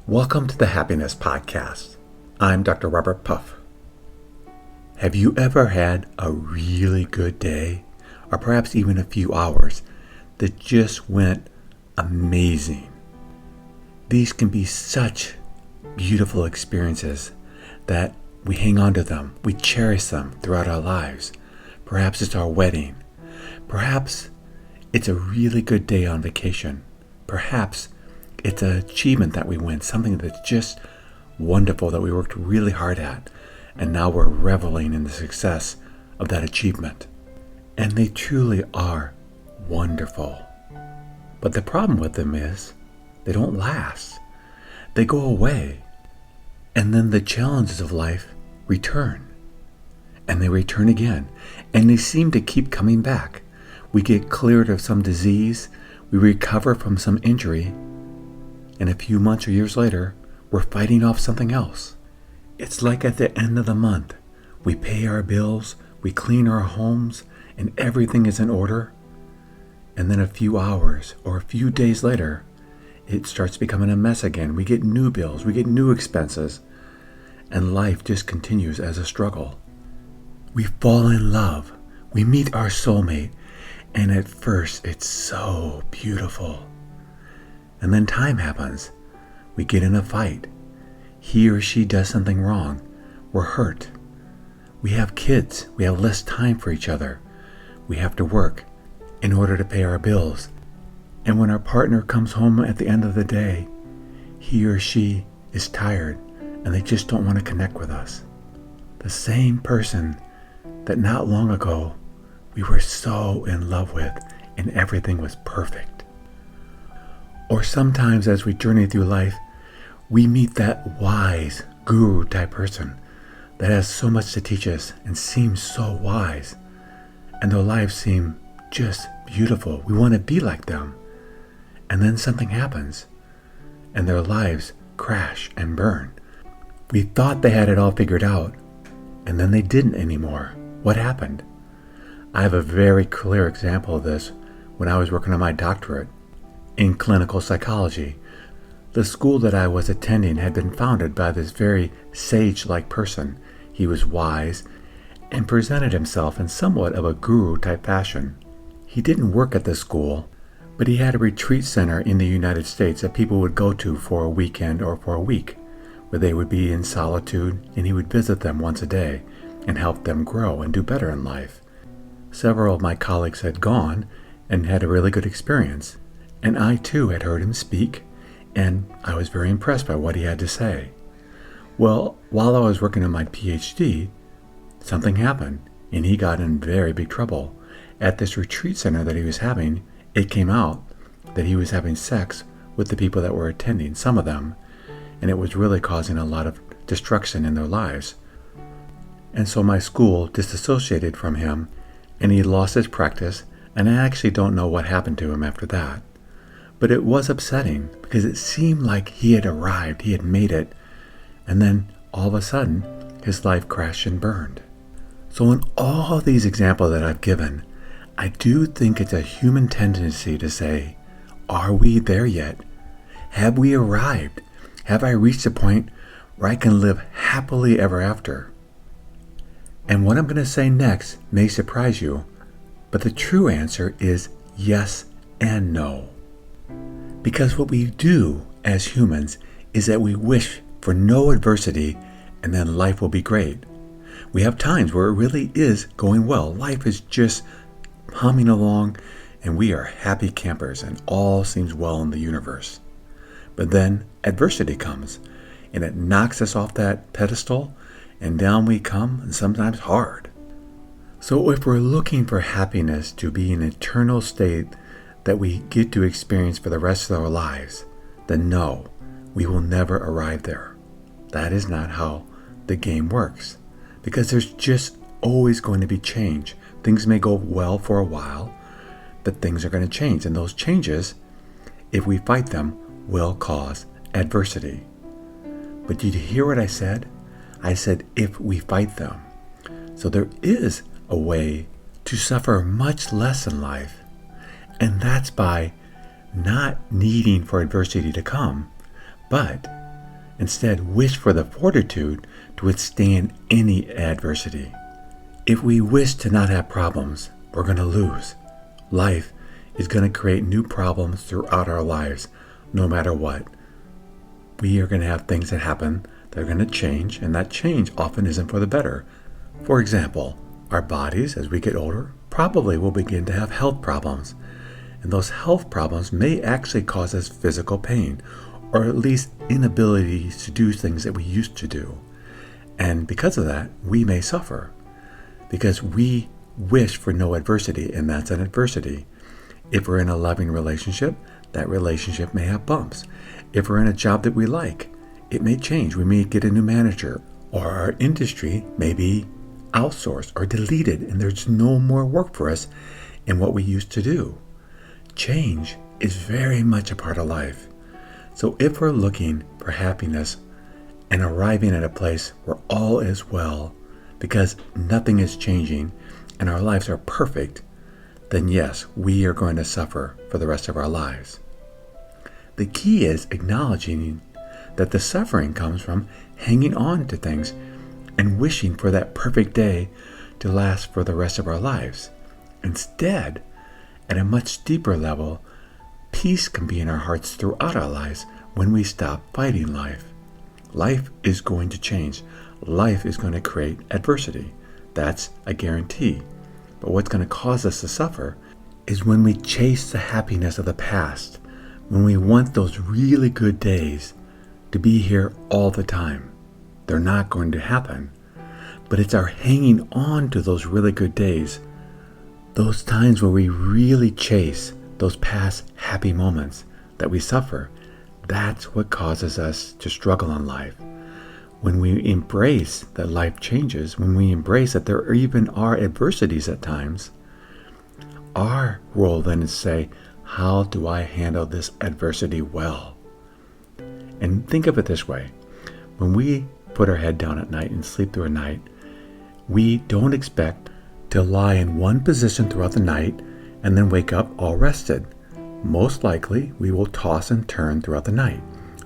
Welcome to the Happiness Podcast. I'm Dr. Robert Puff. Have you ever had a really good day, or perhaps even a few hours, that just went amazing? These can be such beautiful experiences that we hang on to them, we cherish them throughout our lives. Perhaps it's our wedding. Perhaps it's a really good day on vacation. Perhaps it's an achievement that we win, something that's just wonderful that we worked really hard at, and now we're reveling in the success of that achievement. And they truly are wonderful. But the problem with them is they don't last. They go away. And then the challenges of life return. And they return again. And they seem to keep coming back. We get cleared of some disease. We recover from some injury. And a few months or years later, we're fighting off something else. It's like at the end of the month, we pay our bills, we clean our homes, and everything is in order. And then a few hours or a few days later, it starts becoming a mess again. We get new bills, we get new expenses, and life just continues as a struggle. We fall in love, we meet our soulmate, and at first it's so beautiful. And then time happens. We get in a fight. He or she does something wrong. We're hurt. We have kids. We have less time for each other. We have to work in order to pay our bills. And when our partner comes home at the end of the day, he or she is tired and they just don't want to connect with us. The same person that not long ago we were so in love with and everything was perfect. Or sometimes as we journey through life, we meet that wise guru type person that has so much to teach us and seems so wise. And their lives seem just beautiful. We want to be like them. And then something happens and their lives crash and burn. We thought they had it all figured out and then they didn't anymore. What happened? I have a very clear example of this when I was working on my doctorate in clinical psychology. The school that I was attending had been founded by this very sage-like person. He was wise and presented himself in somewhat of a guru-type fashion. He didn't work at the school, but he had a retreat center in the United States that people would go to for a weekend or for a week, where they would be in solitude and he would visit them once a day and help them grow and do better in life. Several of my colleagues had gone and had a really good experience. And I too had heard him speak, and I was very impressed by what he had to say. Well, while I was working on my PhD, something happened, and he got in very big trouble. At this retreat center that he was having, it came out that he was having sex with the people that were attending, some of them, and it was really causing a lot of destruction in their lives. And so my school disassociated from him, and he lost his practice, and I actually don't know what happened to him after that. But it was upsetting because it seemed like he had arrived, he had made it, and then all of a sudden his life crashed and burned. So in all these examples that I've given, I do think it's a human tendency to say, are we there yet? Have we arrived? Have I reached a point where I can live happily ever after? And what I'm going to say next may surprise you, but the true answer is yes and no. Because what we do as humans is that we wish for no adversity and then life will be great. We have times where it really is going well. Life is just humming along and we are happy campers and all seems well in the universe. But then adversity comes and it knocks us off that pedestal and down we come, and sometimes hard. So if we're looking for happiness to be an eternal state that we get to experience for the rest of our lives, then no, we will never arrive there. That is not how the game works, because there's just always going to be change. Things may go well for a while, but things are going to change, and those changes, if we fight them, will cause adversity. But did you hear what I said? I said if we fight them. So there is a way to suffer much less in life, and that's by not needing for adversity to come, but Instead, wish for the fortitude to withstand any adversity. If we wish to not have problems, we're going to lose. Life is going to create new problems throughout our lives, no matter what. We are going to have things that happen that are going to change, and that change often isn't for the better. For example, our bodies, as we get older, probably will begin to have health problems. And those health problems may actually cause us physical pain, or at least inabilities to do things that we used to do. And because of that, we may suffer. Because we wish for no adversity, and that's an adversity. If we're in a loving relationship, that relationship may have bumps. If we're in a job that we like, it may change. We may get a new manager, or our industry may be outsourced or deleted, and there's no more work for us in what we used to do. Change is very much a part of life. So if we're looking for happiness and arriving at a place where all is well, because nothing is changing and our lives are perfect, then yes, we are going to suffer for the rest of our lives. The key is acknowledging that the suffering comes from hanging on to things and wishing for that perfect day to last for the rest of our lives. Instead, at a much deeper level, peace can be in our hearts throughout our lives when we stop fighting life. Life is going to change. Life is going to create adversity. That's a guarantee. But what's going to cause us to suffer is when we chase the happiness of the past, when we want those really good days to be here all the time. They're not going to happen. But it's our hanging on to those really good days, those times where we really chase those past happy moments that we suffer. That's what causes us to struggle in life. When we embrace that life changes, when we embrace that there even are adversities at times, our role then is to say, how do I handle this adversity well? And think of it this way. When we put our head down at night and sleep through a night, we don't expect to lie in one position throughout the night and then wake up all rested. Most likely, we will toss and turn throughout the night.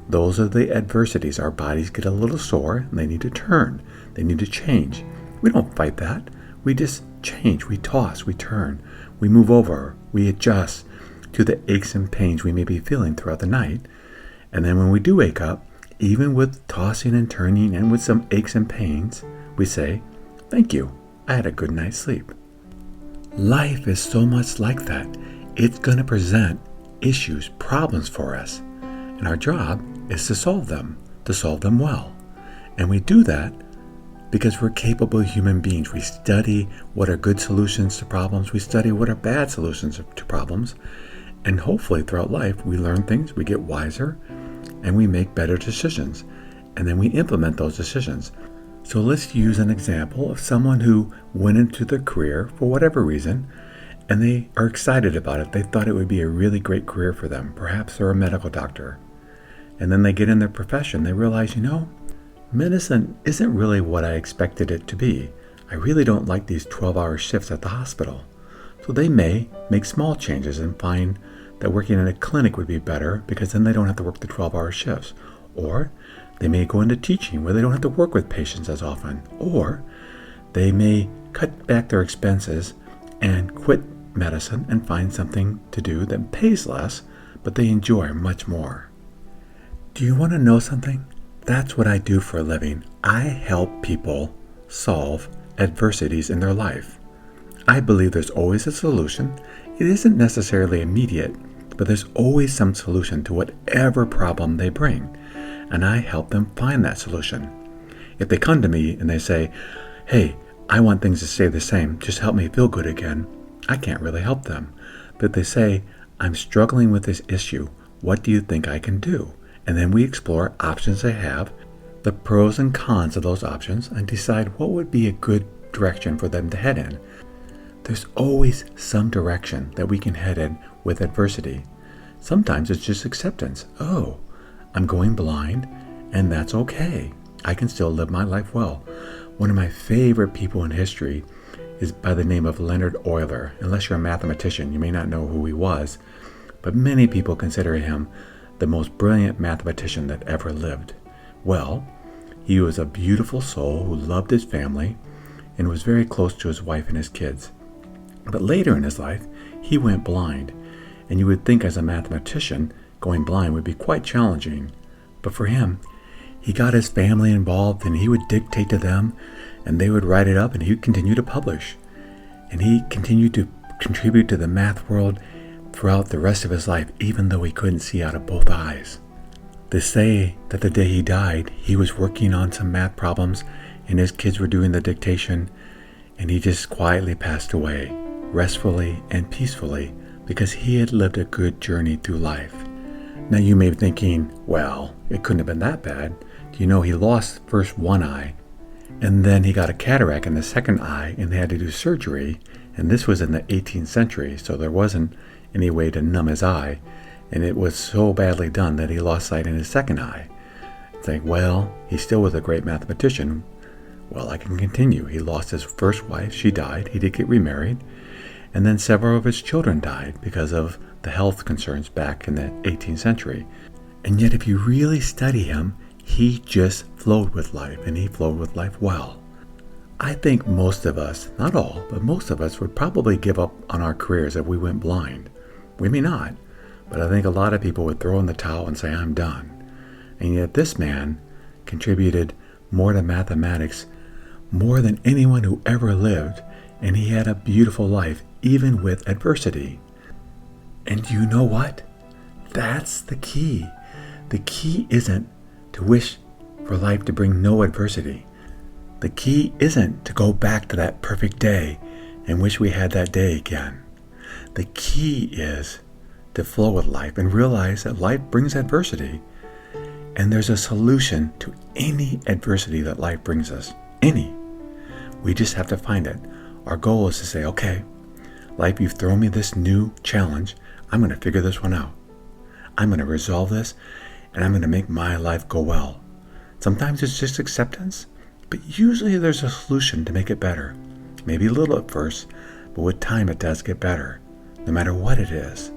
Those are the adversities. Our bodies get a little sore and they need to turn. They need to change. We don't fight that. We just change. We toss, we turn, we move over, we adjust to the aches and pains we may be feeling throughout the night. And then when we do wake up, even with tossing and turning and with some aches and pains, we say, thank you, I had a good night's sleep. Life is so much like that. It's going to present issues, problems for us. And our job is to solve them well. And we do that because we're capable human beings. We study what are good solutions to problems. We study what are bad solutions to problems. And hopefully throughout life, we learn things, we get wiser, and we make better decisions. And then we implement those decisions. So let's use an example of someone who went into their career for whatever reason, and they are excited about it. They thought it would be a really great career for them. Perhaps they're a medical doctor. And then they get in their profession. They realize, medicine isn't really what I expected it to be. I really don't like these 12-hour shifts at the hospital. So they may make small changes and find that working in a clinic would be better because then they don't have to work the 12-hour shifts. Or they may go into teaching where they don't have to work with patients as often. Or they may cut back their expenses and quit medicine and find something to do that pays less, but they enjoy much more. Do you want to know something? That's what I do for a living. I help people solve adversities in their life. I believe there's always a solution. It isn't necessarily immediate, but there's always some solution to whatever problem they bring. And I help them find that solution. If they come to me and they say, hey, I want things to stay the same, just help me feel good again, I can't really help them. But if they say, I'm struggling with this issue, what do you think I can do? And then we explore options they have, the pros and cons of those options, and decide what would be a good direction for them to head in. There's always some direction that we can head in with adversity. Sometimes it's just acceptance. Oh, I'm going blind, and that's okay. I can still live my life well. One of my favorite people in history is by the name of Leonard Euler. Unless you're a mathematician, you may not know who he was, but many people consider him the most brilliant mathematician that ever lived. Well, he was a beautiful soul who loved his family and was very close to his wife and his kids. But later in his life, he went blind, and you would think as a mathematician, going blind would be quite challenging. But for him, he got his family involved, and he would dictate to them, and they would write it up, and he would continue to publish. And he continued to contribute to the math world throughout the rest of his life, even though he couldn't see out of both eyes. They say that the day he died, he was working on some math problems, and his kids were doing the dictation, and he just quietly passed away, restfully and peacefully, because he had lived a good journey through life. Now you may be thinking, well, it couldn't have been that bad. Do you know he lost first one eye, and then he got a cataract in the second eye, and they had to do surgery, and this was in the 18th century, so there wasn't any way to numb his eye, and it was so badly done that he lost sight in his second eye. It's like, well, he still was a great mathematician. Well, I can continue. He lost his first wife. She died. He did get remarried. And then several of his children died because of the health concerns back in the 18th century. And yet if you really study him, he just flowed with life, and he flowed with life well. I think most of us, not all, but most of us would probably give up on our careers if we went blind. We may not, but I think a lot of people would throw in the towel and say, I'm done. And yet this man contributed more to mathematics, more than anyone who ever lived, and he had a beautiful life, even with adversity. And you know what? That's the key. The key isn't to wish for life to bring no adversity. The key isn't to go back to that perfect day and wish we had that day again. The key is to flow with life and realize that life brings adversity, and there's a solution to any adversity that life brings us. Any. We just have to find it. Our goal is to say, okay, life, you've thrown me this new challenge. I'm going to figure this one out. I'm going to resolve this, and I'm going to make my life go well. Sometimes it's just acceptance, but usually there's a solution to make it better. Maybe a little at first, but with time it does get better, no matter what it is.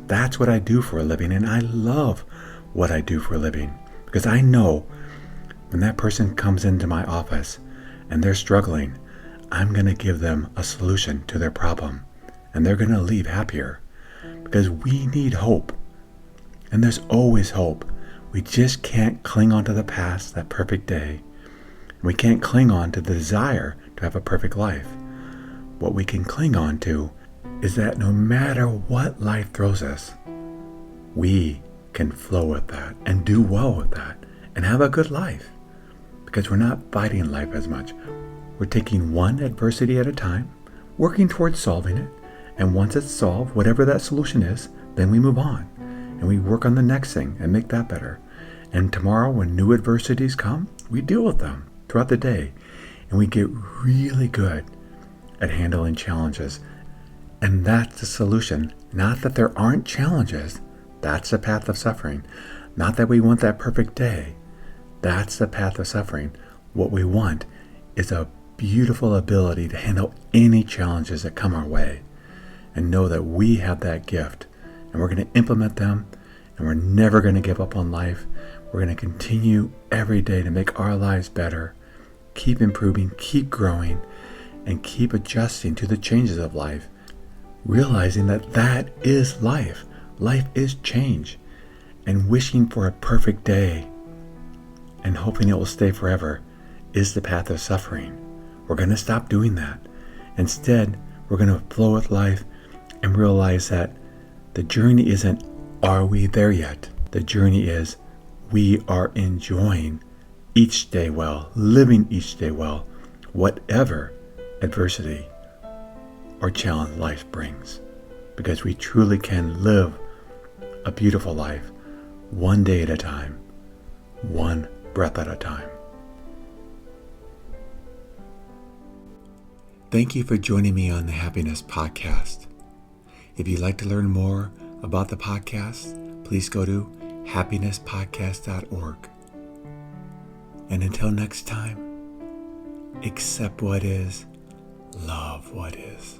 That's what I do for a living, and I love what I do for a living, because I know when that person comes into my office and they're struggling, I'm going to give them a solution to their problem, and they're going to leave happier, because we need hope, and there's always hope. We just can't cling on to the past, that perfect day. We can't cling on to the desire to have a perfect life. What we can cling on to is that no matter what life throws us, we can flow with that and do well with that and have a good life, because we're not fighting life as much. We're taking one adversity at a time, working towards solving it, and once it's solved, whatever that solution is, then we move on and we work on the next thing and make that better. And tomorrow, when new adversities come, we deal with them throughout the day, and we get really good at handling challenges. And that's the solution. Not that there aren't challenges. That's the path of suffering. Not that we want that perfect day. That's the path of suffering. What we want is a beautiful ability to handle any challenges that come our way, and know that we have that gift, and we're going to implement them, and we're never going to give up on life. We're going to continue every day to make our lives better, keep improving, keep growing, and keep adjusting to the changes of life, realizing that that is life. Life is change, and wishing for a perfect day and hoping it will stay forever is the path of suffering. We're going to stop doing that. Instead, we're going to flow with life and realize that the journey isn't, are we there yet? The journey is, we are enjoying each day well, living each day well, whatever adversity or challenge life brings, because we truly can live a beautiful life, one day at a time, one breath at a time. Thank you for joining me on the Happiness Podcast. If you'd like to learn more about the podcast, please go to happinesspodcast.org. And until next time, accept what is, love what is.